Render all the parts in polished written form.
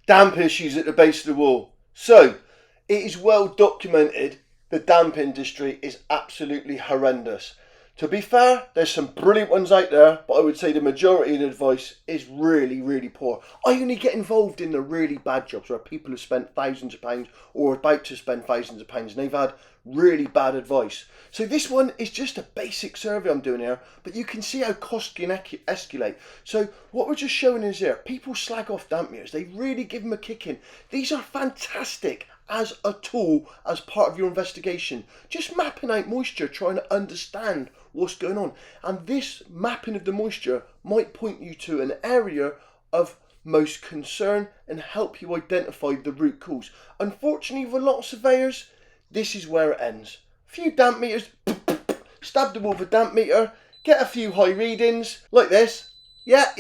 damp issues at the base of the wall. So, it is well documented the damp industry is absolutely horrendous. To be fair, there's some brilliant ones out there, but I would say the majority of the advice is really, really poor. I only get involved in the really bad jobs where people have spent thousands of pounds or are about to spend thousands of pounds and they've had really bad advice. So this one is just a basic survey I'm doing here, but you can see how costs can escalate. So what we're just showing is here, people slag off damp meters. They really give them a kick in. These are fantastic as a tool, as part of your investigation. Just mapping out moisture, trying to understand what's going on. And this mapping of the moisture might point you to an area of most concern and help you identify the root cause. Unfortunately, with a lot of surveyors, this is where it ends. A few damp meters, stab the wall with a damp meter, get a few high readings, like this. Yeah,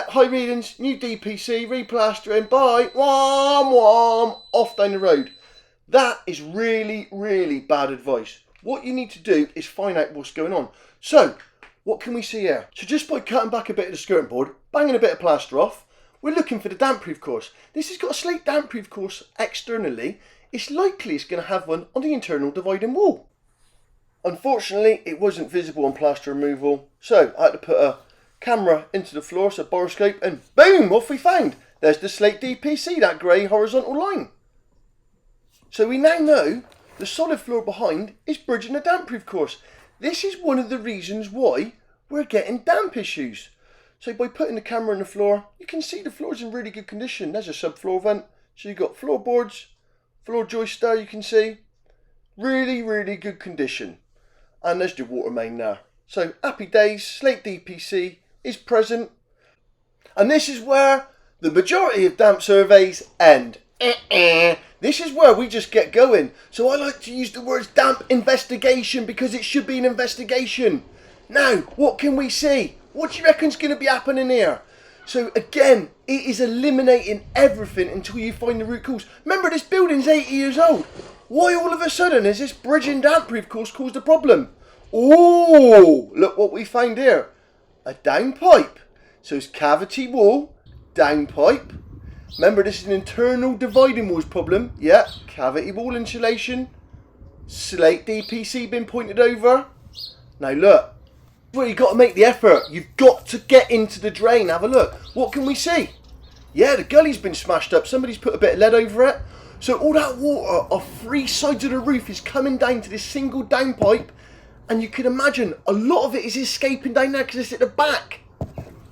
high readings, new DPC, replastering, bye, wham, off down the road. That is really, really bad advice. What you need to do is find out what's going on. So, what can we see here? So just by cutting back a bit of the skirting board, banging a bit of plaster off, we're looking for the damp-proof course. This has got a slate damp-proof course externally. It's likely it's going to have one on the internal dividing wall. Unfortunately, it wasn't visible on plaster removal, so I had to put a camera into the floor, so boroscope, and boom, off we found. There's the slate DPC, that grey horizontal line. So we now know the solid floor behind is bridging the damp-proof course. This is one of the reasons why we're getting damp issues. So by putting the camera on the floor, you can see the floor's in really good condition. There's a subfloor vent. So you've got floorboards, floor joist there, you can see. Really, really good condition. And there's the water main there. So happy days, slate DPC is present. And this is where the majority of damp surveys end. This is where we just get going. So I like to use the words damp investigation because it should be an investigation. Now, what can we see? What do you reckon's going to be happening here? So again, it is eliminating everything until you find the root cause. Remember, this building's 80 years old. Why all of a sudden has this bridging damp-proof course caused a problem? Oh, look what we find here. A downpipe. So it's cavity wall, downpipe. Remember, this is an internal dividing walls problem. Yeah, cavity wall insulation, slate DPC been pointed over. Now look, well, you've got to make the effort. You've got to get into the drain. Have a look. What can we see? Yeah, the gully's been smashed up. Somebody's put a bit of lead over it. So all that water off three sides of the roof is coming down to this single downpipe. And you can imagine a lot of it is escaping down there because it's at the back.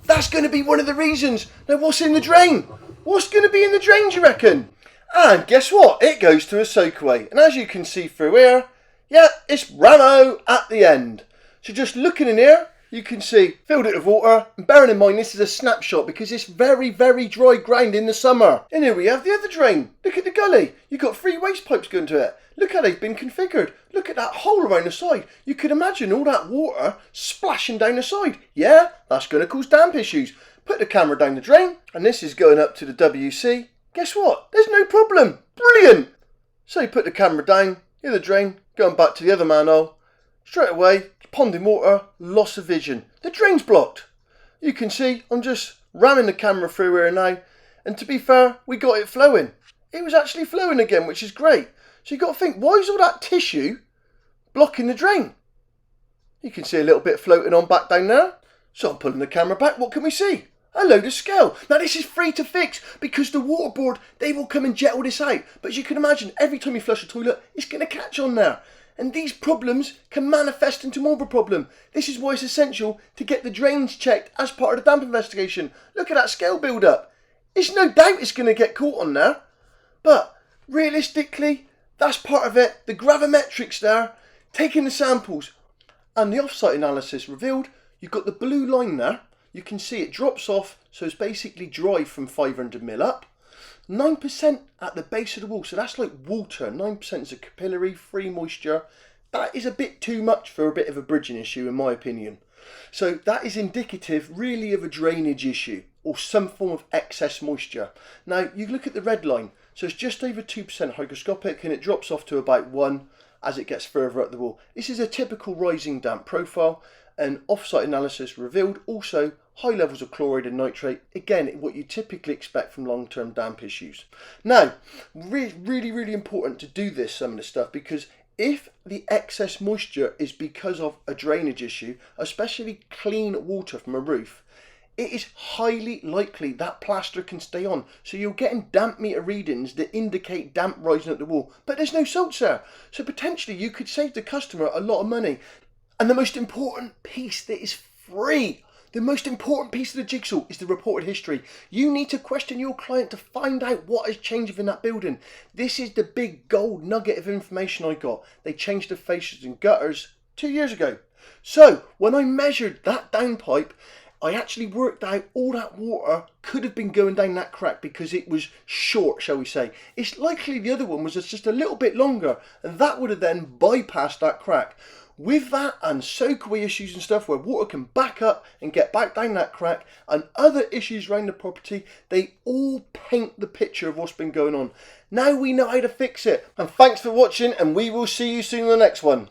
That's going to be one of the reasons. Now what's in the drain? What's going to be in the drain, do you reckon? And guess what? It goes to a soakaway. And as you can see through here, yeah, it's Ramo at the end. So just looking in here, you can see filled it with water. And bearing in mind, this is a snapshot because it's very, very dry ground in the summer. And here we have the other drain. Look at the gully. You've got 3 waste pipes going to it. Look how they've been configured. Look at that hole around the side. You could imagine all that water splashing down the side. Yeah, that's going to cause damp issues. Put the camera down the drain, and this is going up to the WC. Guess what? There's no problem. Brilliant. So you put the camera down, hear the drain, going back to the other manhole. Straight away, ponding water, loss of vision. The drain's blocked. You can see I'm just ramming the camera through here now. And to be fair, we got it flowing. It was actually flowing again, which is great. So you've got to think, why is all that tissue blocking the drain? You can see a little bit floating on back down there. So I'm pulling the camera back. What can we see? A load of scale. Now this is free to fix because the waterboard, they will come and jet all this out. But as you can imagine, every time you flush a toilet, it's going to catch on there. And these problems can manifest into more of a problem. This is why it's essential to get the drains checked as part of the damp investigation. Look at that scale build up. It's no doubt it's going to get caught on there. But realistically, that's part of it. The gravimetrics there, taking the samples and the offsite analysis revealed, you've got the blue line there. You can see it drops off, so it's basically dry from 500 mil up. 9% at the base of the wall, so that's like water. 9% is a capillary, free moisture. That is a bit too much for a bit of a bridging issue, in my opinion. So that is indicative, really, of a drainage issue or some form of excess moisture. Now, you look at the red line, so it's just over 2% hygroscopic, and it drops off to about 1 as it gets further up the wall. This is a typical rising damp profile, An offsite analysis revealed also high levels of chloride and nitrate, again what you typically expect from long-term damp issues. Now, really important to do some of this stuff, because if the excess moisture is because of a drainage issue, especially clean water from a roof, it is highly likely that plaster can stay on. So you're getting damp meter readings that indicate damp rising at the wall, but there's no salts there. So potentially you could save the customer a lot of money. And the most important piece that is free, the most important piece of the jigsaw, is the reported history. You need to question your client to find out what has changed within that building. This is the big gold nugget of information I got. They changed the fascias and gutters 2 years ago. So when I measured that downpipe, I actually worked out all that water could have been going down that crack because it was short, shall we say. It's likely the other one was just a little bit longer, and that would have then bypassed that crack. With that and soakaway issues and stuff where water can back up and get back down that crack, and other issues around the property, they all paint the picture of what's been going on. Now we know how to fix it. And thanks for watching, and we will see you soon in the next one.